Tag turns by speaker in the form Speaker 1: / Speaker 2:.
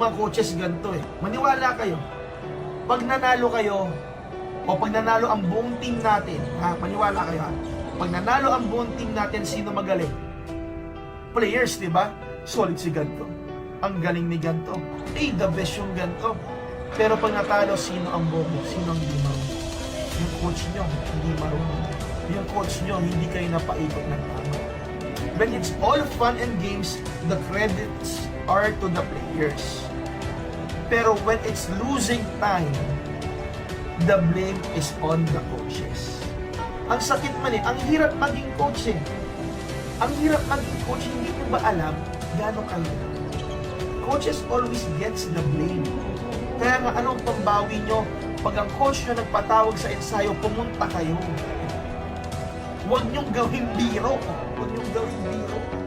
Speaker 1: mga coaches ganito eh. Maniwala kayo. Pag nanalo kayo, o pag nanalo ang buong team natin, ha, maniwala kayo ha. Pag nanalo ang buong team natin, sino magaling? Players, di ba? Solid si ganito. Ang galing ni ganito. The best yung ganito. Pero pag natalo, sino ang bobo? Sino ang hindi marunong? Yung coach nyo, hindi marunong. Yung coach nyo, hindi kayo napaikot ng tama. When it's all fun and games, the credits are to the players. Pero when it's losing time, the blame is on the coaches. Ang sakit man eh, ang hirap maging coach eh. Ang hirap maging coach, hindi nyo ba alam gano'ng kahirap? Coaches always gets the blame. Kaya nga, anong pambawi nyo? Pag ang coach nyo nagpatawag sa ensayo, pumunta kayo. Huwag nyong gawing biro. Huwag nyong gawing biro.